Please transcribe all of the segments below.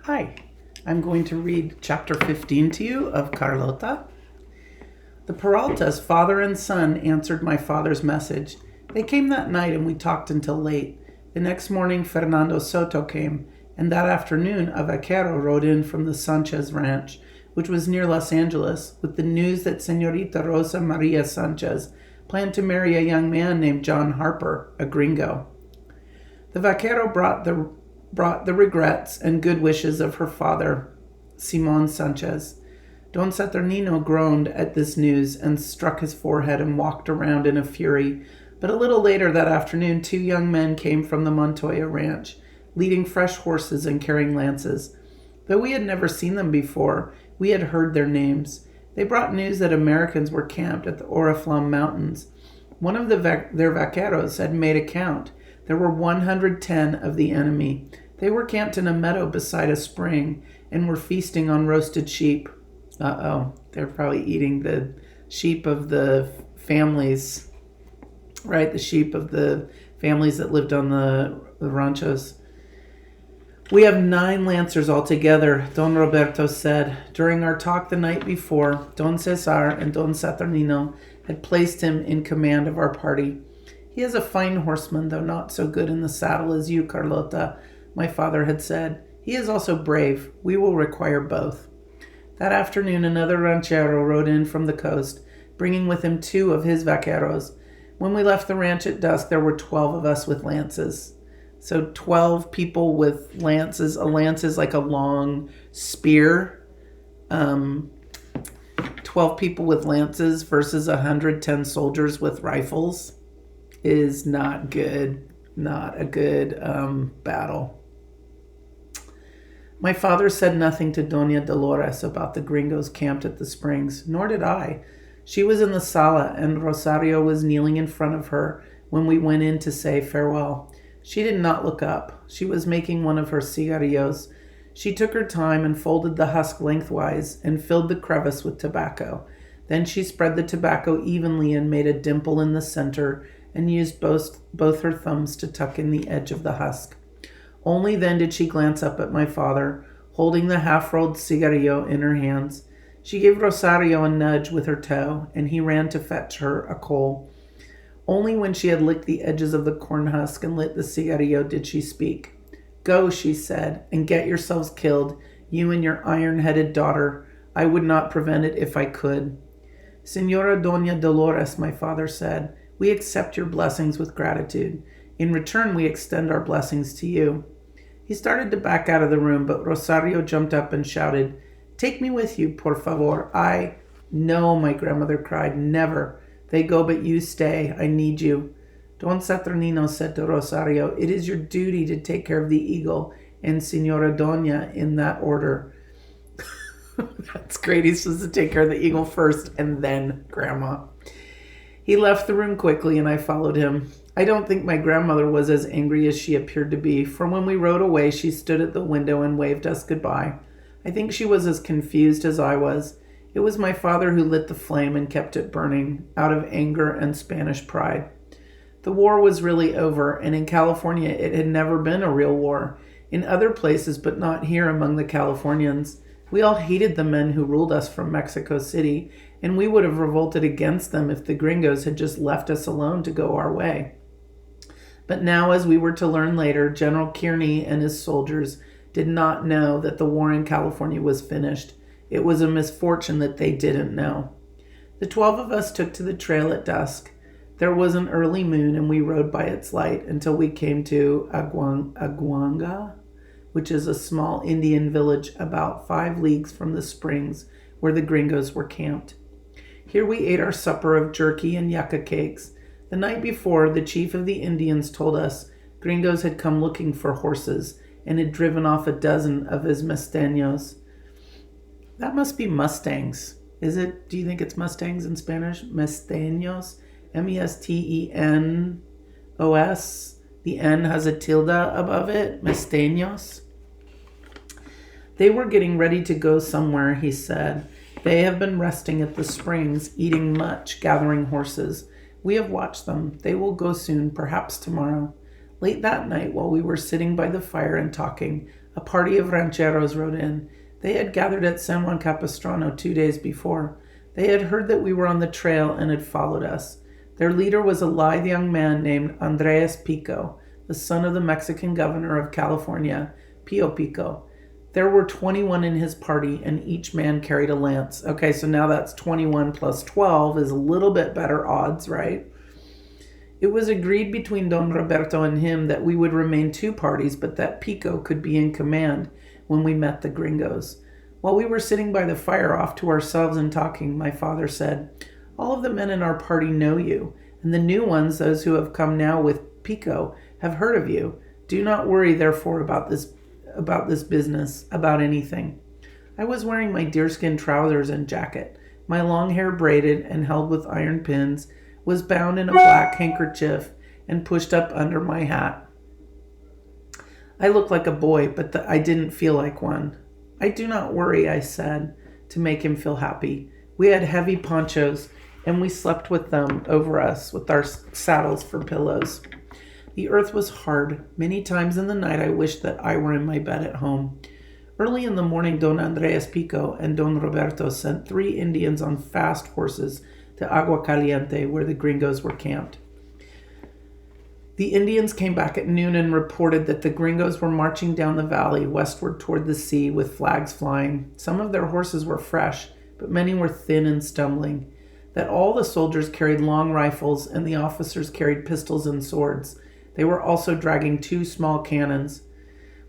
Hi, I'm going to read chapter 15 to you of Carlota. The Peraltas, father and son, answered my father's message. They came that night and we talked until late. The next morning, Fernando Soto came, and that afternoon, a vaquero rode in from the Sanchez ranch, which was near Los Angeles, with the news that Señorita Rosa Maria Sanchez planned to marry a young man named John Harper, a gringo. The vaquero brought the regrets and good wishes of her father, Simon Sanchez. Don Saturnino groaned at this news and struck his forehead and walked around in a fury. But a little later that afternoon, two young men came from the Montoya ranch, leading fresh horses and carrying lances. Though we had never seen them before, we had heard their names. They brought news that Americans were camped at the Oriflamme Mountains. One of their vaqueros had made a count. There were 110 of the enemy. They were camped in a meadow beside a spring and were feasting on roasted sheep. They're probably eating the sheep of the families, right? The sheep of the families that lived on the ranchos. We have 9 lancers altogether, Don Roberto said. During our talk the night before, Don Cesar and Don Saturnino had placed him in command of our party. He is a fine horseman, though not so good in the saddle as you, Carlota, my father had said. He is also brave. We will require both. That afternoon, another ranchero rode in from the coast, bringing with him 2 of his vaqueros. When we left the ranch at dusk, there were 12 of us with lances. So 12 people with lances. A lance is like a long spear. 12 people with lances versus 110 soldiers with rifles is not good. Not a good battle. My father said nothing to Doña Dolores about the gringos camped at the springs, nor did I. She was in the sala, and Rosario was kneeling in front of her when we went in to say farewell. She did not look up. She was making one of her cigarillos. She took her time and folded the husk lengthwise and filled the crevice with tobacco. Then she spread the tobacco evenly and made a dimple in the center and used both her thumbs to tuck in the edge of the husk. Only then did she glance up at my father, holding the half-rolled cigarillo in her hands. She gave Rosario a nudge with her toe, and he ran to fetch her a coal. Only when she had licked the edges of the corn husk and lit the cigarillo did she speak. "Go," she said, "and get yourselves killed, you and your iron-headed daughter. I would not prevent it if I could." "Señora Doña Dolores," my father said, "we accept your blessings with gratitude. In return, we extend our blessings to you." He started to back out of the room, but Rosario jumped up and shouted, "Take me with you, por favor. No," my grandmother cried, "never. They go, but you stay. I need you." Don Saturnino said to Rosario, "It is your duty to take care of the eagle and Señora Doña in that order." That's great. He's supposed to take care of the eagle first and then Grandma. He left the room quickly and I followed him. I don't think my grandmother was as angry as she appeared to be, for when we rode away, she stood at the window and waved us goodbye. I think she was as confused as I was. It was my father who lit the flame and kept it burning, out of anger and Spanish pride. The war was really over, and in California it had never been a real war. In other places, but not here among the Californians. We all hated the men who ruled us from Mexico City, and we would have revolted against them if the gringos had just left us alone to go our way. But now, as we were to learn later, General Kearney and his soldiers did not know that the war in California was finished. It was a misfortune that they didn't know. The 12 of us took to the trail at dusk. There was an early moon, and we rode by its light until we came to Aguanga, which is a small Indian village about 5 leagues from the springs where the gringos were camped. Here we ate our supper of jerky and yucca cakes. The night before, the chief of the Indians told us gringos had come looking for horses and had driven off a dozen of his mesteños. That must be mustangs. Is it? Do you think it's mustangs in Spanish? Mesteños? Mestenos. The N has a tilde above it. Mesteños. They were getting ready to go somewhere, he said. They have been resting at the springs, eating much, gathering horses. We have watched them. They will go soon, perhaps tomorrow. Late that night, while we were sitting by the fire and talking, A party of rancheros rode in. They had gathered at San Juan Capistrano 2 days before. They had heard that we were on the trail and had followed us. Their leader was a lithe young man named Andres Pico, the son of the Mexican governor of California, Pio Pico. There were 21 in his party, and each man carried a lance. Okay, so now that's 21 plus 12 is a little bit better odds, right? It was agreed between Don Roberto and him that we would remain two parties, but that Pico could be in command when we met the gringos. While we were sitting by the fire off to ourselves and talking, my father said, "All of the men in our party know you, and the new ones, those who have come now with Pico, have heard of you. Do not worry, therefore, about this business, about anything." I was wearing my deerskin trousers and jacket. My long hair, braided and held with iron pins, was bound in a black handkerchief and pushed up under my hat. I looked like a boy, but I didn't feel like one. "I do not worry," I said, to make him feel happy. We had heavy ponchos, and we slept with them over us, with our saddles for pillows. The earth was hard. Many times in the night I wished that I were in my bed at home. Early in the morning, Don Andres Pico and Don Roberto sent 3 Indians on fast horses to Agua Caliente, where the gringos were camped. The Indians came back at noon and reported that the gringos were marching down the valley westward toward the sea with flags flying. Some of their horses were fresh, but many were thin and stumbling. That all the soldiers carried long rifles and the officers carried pistols and swords. They were also dragging 2 small cannons.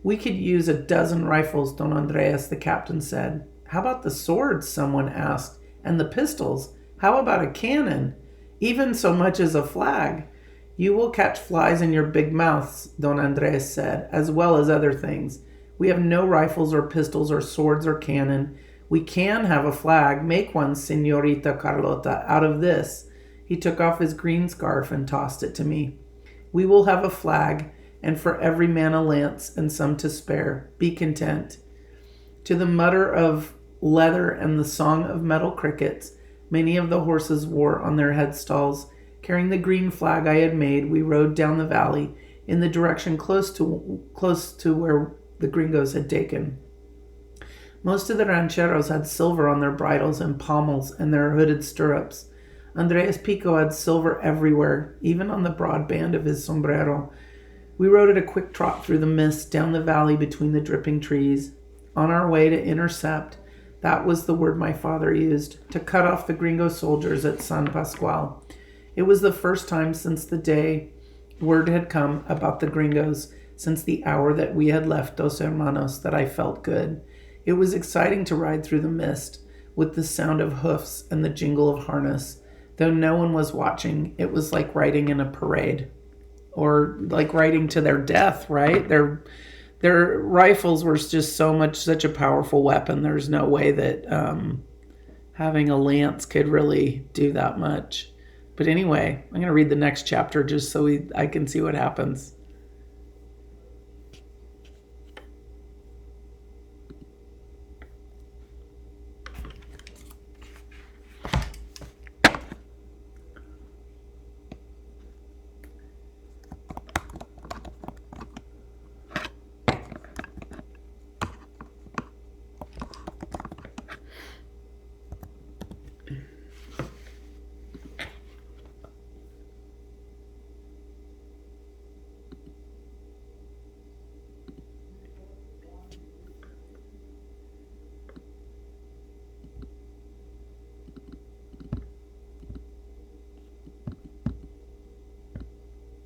"We could use 12 rifles, Don Andres," the captain said. "How about the swords?" someone asked. "And the pistols? How about a cannon? Even so much as a flag?" "You will catch flies in your big mouths," Don Andres said, "as well as other things. We have no rifles or pistols or swords or cannon. We can have a flag. Make one, Señorita Carlota, out of this." He took off his green scarf and tossed it to me. "We will have a flag, and for every man a lance, and some to spare. Be content." To the mutter of leather and the song of metal crickets, many of the horses wore on their headstalls. Carrying the green flag I had made, we rode down the valley in the direction close to where the gringos had taken. Most of the rancheros had silver on their bridles and pommels and their hooded stirrups. Andres Pico had silver everywhere, even on the broad band of his sombrero. We rode at a quick trot through the mist down the valley between the dripping trees. On our way to intercept, that was the word my father used, to cut off the gringo soldiers at San Pascual. It was the first time since the day word had come about the gringos, since the hour that we had left Dos Hermanos, that I felt good. It was exciting to ride through the mist, with the sound of hoofs and the jingle of harness. Though no one was watching, it was like riding in a parade. Or like riding to their death, right? Their rifles were just such a powerful weapon. There's no way that having a lance could really do that much. But anyway, I'm going to read the next chapter just so I can see what happens.